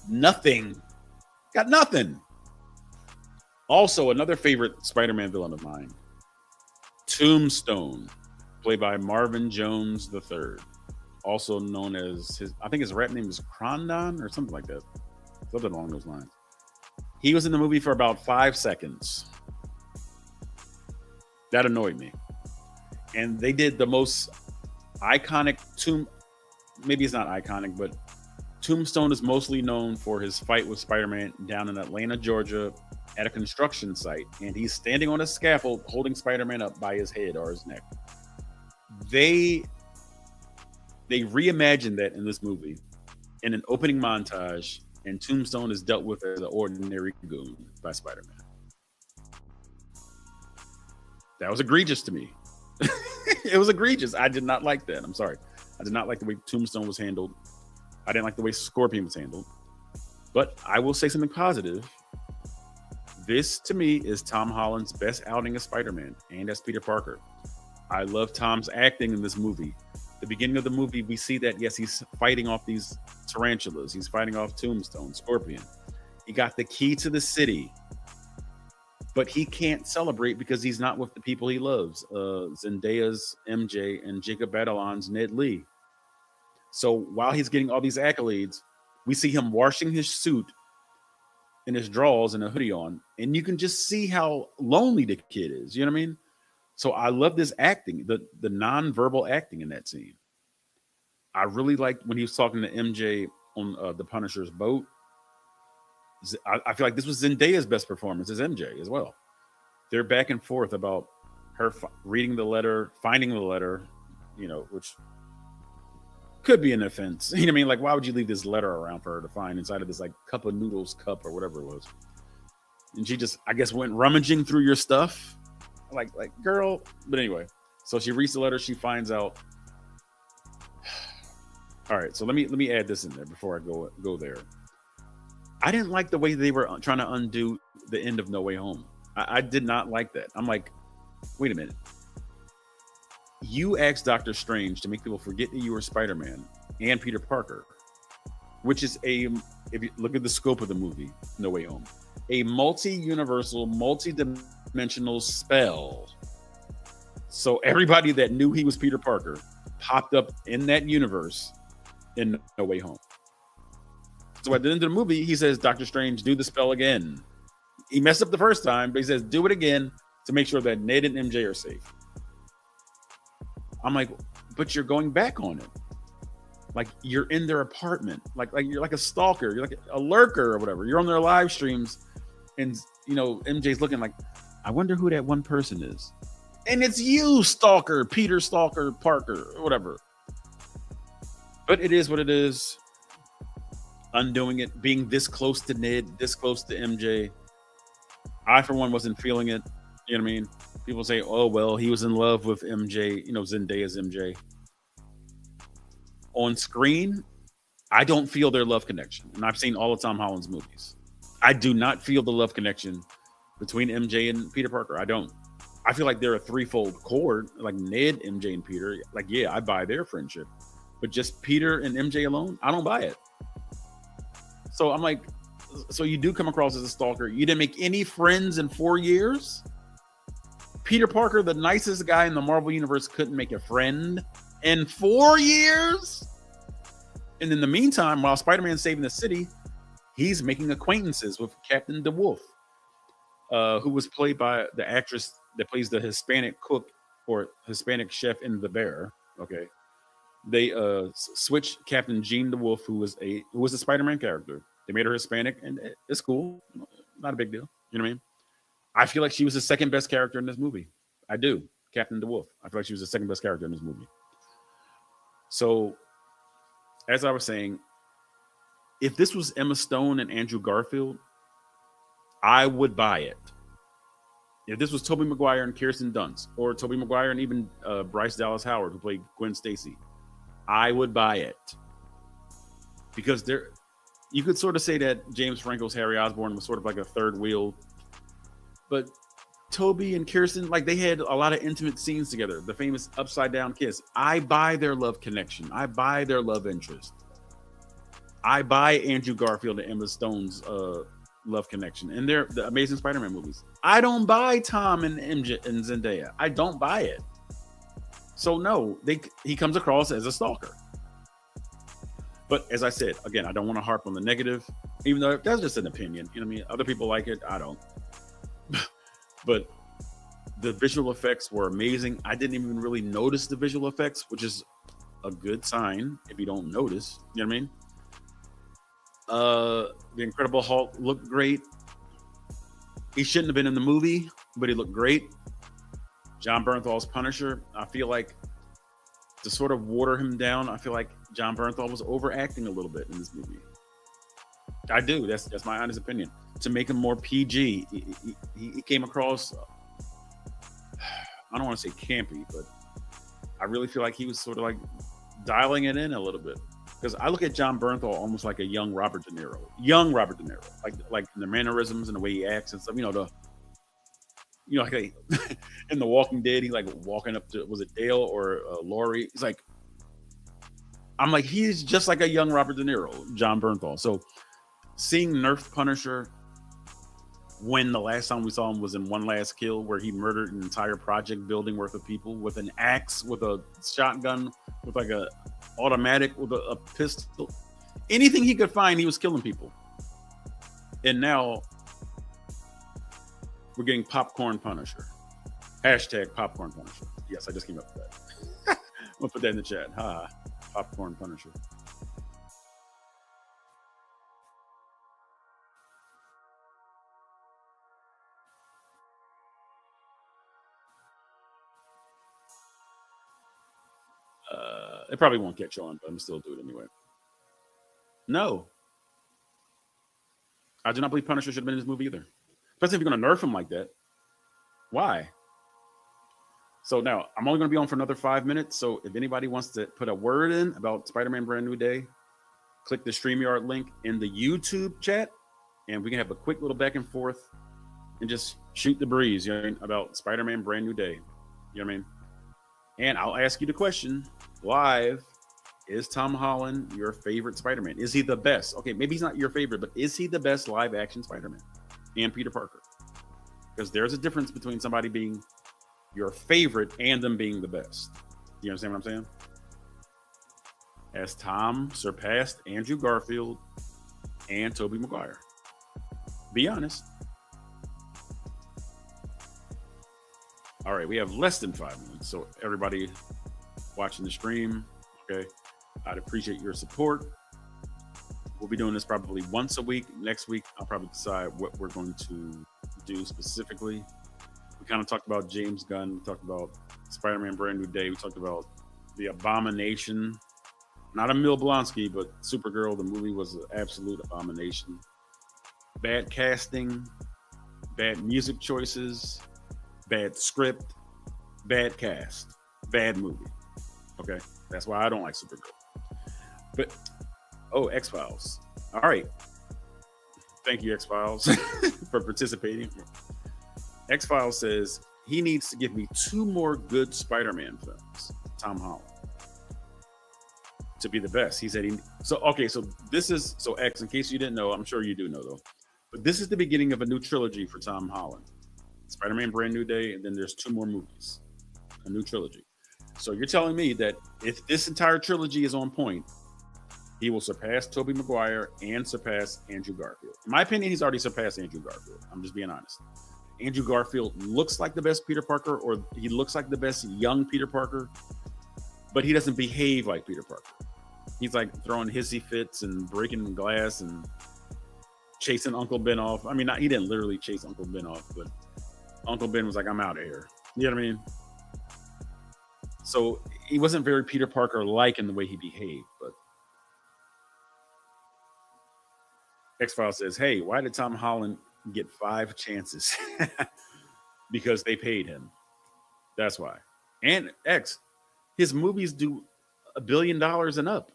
nothing. Got nothing. Also, another favorite Spider-Man villain of mine, Tombstone, played by Marvin Jones III, also known as I think his rap name is Crondon or something like that. Something along those lines. He was in the movie for about 5 seconds. That annoyed me. And they did the most iconic maybe it's not iconic, but Tombstone is mostly known for his fight with Spider-Man down in Atlanta, Georgia, at a construction site, and he's standing on a scaffold holding Spider-Man up by his head or his neck. They reimagined that in this movie in an opening montage, and Tombstone is dealt with as an ordinary goon by Spider-Man. That was egregious to me. It was egregious. I did not like that. I'm sorry. I did not like the way Tombstone was handled. I didn't like the way Scorpion was handled. But I will say something positive. This, to me, is Tom Holland's best outing as Spider-Man and as Peter Parker. I love Tom's acting in this movie. The beginning of the movie, we see that, yes, he's fighting off these tarantulas. He's fighting off Tombstone, Scorpion. He got the key to the city. But he can't celebrate because he's not with the people he loves. Zendaya's MJ and Jacob Batalon's Ned Lee. So while he's getting all these accolades, we see him washing his suit in his drawers and a hoodie on. And you can just see how lonely the kid is. You know what I mean? So I love this acting, the non-verbal acting in that scene. I really liked when he was talking to MJ on the Punisher's boat. I feel like this was Zendaya's best performance as MJ as well. They're back and forth about her reading the letter, finding the letter, which could be an offense. You know what I mean? Like, why would you leave this letter around for her to find inside of this like cup of noodles cup or whatever it was? And she just, I guess, went rummaging through your stuff. Like girl. But anyway, so she reads the letter. She finds out. All right. So let me add this in there before I go there. I didn't like the way they were trying to undo the end of No Way Home. I did not like that. I'm like, wait a minute. You asked Doctor Strange to make people forget that you were Spider-Man and Peter Parker, which is if you look at the scope of the movie, No Way Home, a multi-universal, multi-dimensional spell. So everybody that knew he was Peter Parker popped up in that universe in No Way Home. So at the end of the movie, he says, Doctor Strange, do the spell again. He messed up the first time, but he says, do it again to make sure that Ned and MJ are safe. I'm like, but you're going back on it. Like, you're in their apartment. Like you're like a stalker. You're like a lurker or whatever. You're on their live streams. And, MJ's looking like, I wonder who that one person is. And it's you, stalker, Peter Stalker Parker, or whatever. But it is what it is. Undoing it, being this close to Ned, this close to MJ. I, for one, wasn't feeling it. You know what I mean? People say, oh, well, he was in love with MJ, Zendaya's MJ. On screen, I don't feel their love connection. And I've seen all of Tom Holland's movies. I do not feel the love connection between MJ and Peter Parker. I don't. I feel like they're a threefold cord, like Ned, MJ, and Peter. Like, yeah, I buy their friendship. But just Peter and MJ alone, I don't buy it. So I'm like, so you do come across as a stalker. You didn't make any friends in 4 years? Peter Parker, the nicest guy in the Marvel Universe, couldn't make a friend in 4 years? And in the meantime, while Spider-Man's saving the city, he's making acquaintances with Captain DeWolf, who was played by the actress that plays the Hispanic cook or Hispanic chef in The Bear. Okay. They switched Captain Jean DeWolf, who was a Spider-Man character. They made her Hispanic, and it's cool. Not a big deal. You know what I mean? I feel like she was the second best character in this movie. I do. Captain DeWolf. I feel like she was the second best character in this movie. So, as I was saying, if this was Emma Stone and Andrew Garfield, I would buy it. If this was Tobey Maguire and Kirsten Dunst, or Tobey Maguire and even Bryce Dallas Howard, who played Gwen Stacy, I would buy it. Because you could sort of say that James Franco's Harry Osborn was sort of like a third wheel. But Toby and Kirsten, like, they had a lot of intimate scenes together. The famous upside down kiss. I buy their love connection. I buy their love interest. I buy Andrew Garfield and Emma Stone's love connection. And they're the Amazing Spider-Man movies. I don't buy Tom and MJ and Zendaya. I don't buy it. So no, he comes across as a stalker. But as I said, again, I don't want to harp on the negative, even though that's just an opinion. You know what I mean? Other people like it. I don't. But the visual effects were amazing. I didn't even really notice the visual effects, which is a good sign if you don't notice. You know what I mean? The Incredible Hulk looked great. He shouldn't have been in the movie, but he looked great. John Bernthal's Punisher, I feel like, to sort of water him down, I feel like John Bernthal was overacting a little bit in this movie. I do. That's my honest opinion. To make him more PG, he came across, I don't want to say campy, but I really feel like he was sort of like dialing it in a little bit. Because I look at John Bernthal almost like a young Robert De Niro. Young Robert De Niro. Like the mannerisms and the way he acts and stuff. Like in The Walking Dead, he's like walking up to, was it Dale or Laurie? He's like, I'm like, he's just like a young Robert De Niro, John Bernthal. So seeing Nerf Punisher when the last time we saw him was in One Last Kill, where he murdered an entire project building worth of people with an axe, with a shotgun, with like a automatic, with a pistol. Anything he could find, he was killing people. And now we're getting Popcorn Punisher. Hashtag Popcorn Punisher. Yes, I just came up with that. I'm gonna put that in the chat. Ha, Popcorn Punisher. It probably won't catch on, but I'm still do it anyway. No, I do not believe Punisher should have been in this movie either. Especially if you're going to nerf him like that. Why? So now I'm only going to be on for another 5 minutes. So if anybody wants to put a word in about Spider-Man Brand New Day, click the StreamYard link in the YouTube chat, and we can have a quick little back and forth and just shoot the breeze, you know what I mean, about Spider-Man Brand New Day. You know what I mean? And I'll ask you the question live. Is Tom Holland your favorite Spider-Man? Is he the best? Okay, maybe he's not your favorite, but is he the best live action Spider-Man? And Peter Parker? Because there's a difference between somebody being your favorite and them being the best. You understand what I'm saying? As Tom surpassed Andrew Garfield and Tobey Maguire. Be honest. All right, we have less than 5 minutes. So everybody watching the stream, okay, I'd appreciate your support. We'll be doing this probably once a week. Next week, I'll probably decide what we're going to do specifically. We kind of talked about James Gunn. We talked about Spider-Man Brand New Day. We talked about The Abomination. Not Emil Blonsky, but Supergirl. The movie was an absolute abomination. Bad casting, bad music choices, bad script, bad cast, bad movie. Okay, that's why I don't like Supergirl. But X-Files. All right. Thank you, X-Files, for participating. X-Files says he needs to give me 2 more good Spider-Man films, Tom Holland, to be the best. He said so this is X, in case you didn't know, I'm sure you do know though. But this is the beginning of a new trilogy for Tom Holland. Spider-Man Brand New Day, and then there's 2 more movies. A new trilogy. So you're telling me that if this entire trilogy is on point, he will surpass Tobey Maguire and surpass Andrew Garfield. In my opinion, he's already surpassed Andrew Garfield. I'm just being honest. Andrew Garfield looks like the best Peter Parker, or he looks like the best young Peter Parker, but he doesn't behave like Peter Parker. He's like throwing hissy fits and breaking glass and chasing Uncle Ben off. I mean, he didn't literally chase Uncle Ben off, but Uncle Ben was like, I'm out of here. You know what I mean? So he wasn't very Peter Parker-like in the way he behaved, but X-Files says, hey, why did Tom Holland get 5 chances? Because they paid him. That's why. And X, his movies do $1 billion and up.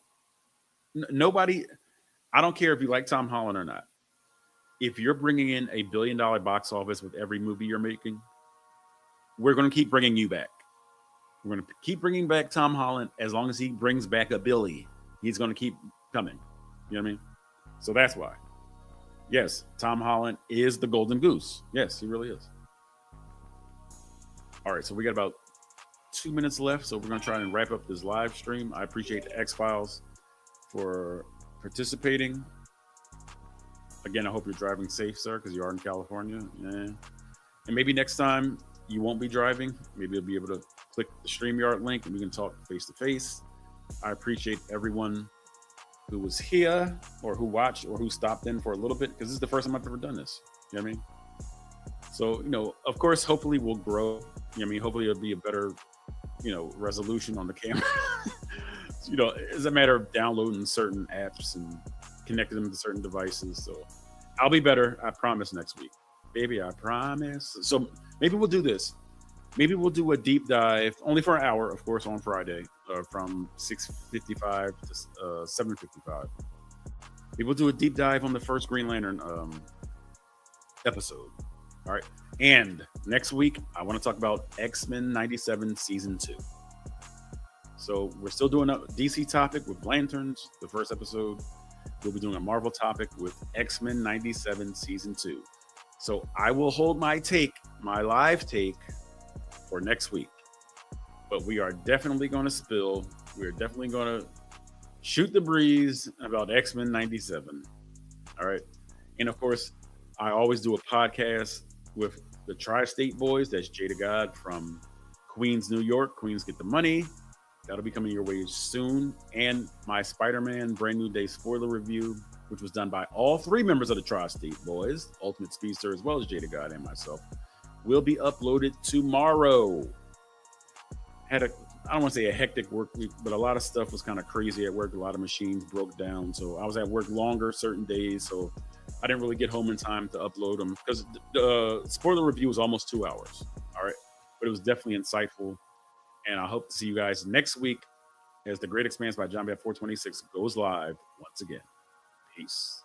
Nobody, I don't care if you like Tom Holland or not. If you're bringing in $1 billion box office with every movie you're making, we're going to keep bringing you back. We're going to keep bringing back Tom Holland as long as he brings back a Billy. He's going to keep coming. You know what I mean? So that's why. Yes, Tom Holland is the golden goose. Yes, he really is. All right, so we got about 2 minutes left, so we're going to try and wrap up this live stream. I appreciate the X-Files for participating. Again, I hope you're driving safe, sir, because you are in California. Yeah. And maybe next time you won't be driving. Maybe you'll be able to click the StreamYard link and we can talk face-to-face. I appreciate everyone who was here or who watched or who stopped in for a little bit, because this is the first time I've ever done this. You know what I mean? So, of course, hopefully we'll grow. You know what I mean? Hopefully it'll be a better, resolution on the camera. It's a matter of downloading certain apps and connecting them to certain devices. So I'll be better. I promise next week. Baby, I promise. So maybe we'll do this. Maybe we'll do a deep dive, only for an hour, of course, on Friday, from 6:55 to 7:55. Maybe we'll do a deep dive on the first Green Lantern episode. All right. And next week, I want to talk about X-Men 97 Season 2. So we're still doing a DC topic with Lanterns, the first episode. We'll be doing a Marvel topic with X-Men 97 Season 2. So I will hold my live take for next week. But we are definitely going to spill. We're definitely going to shoot the breeze about X-Men 97. All right. And of course, I always do a podcast with the Tri-State Boys. That's Jada God from Queens, New York. Queens Get the Money. That'll be coming your way soon. And my Spider-Man Brand New Day spoiler review, which was done by all 3 members of the Tri-State Boys, Ultimate Speedster, as well as Jada God and myself, will be uploaded tomorrow. I don't want to say a hectic work week, but a lot of stuff was kind of crazy at work. A lot of machines broke down. So I was at work longer certain days. So I didn't really get home in time to upload them, because the spoiler review was almost 2 hours. All right. But it was definitely insightful. And I hope to see you guys next week as The Great Expanse by John Bat 426 goes live once again. Peace.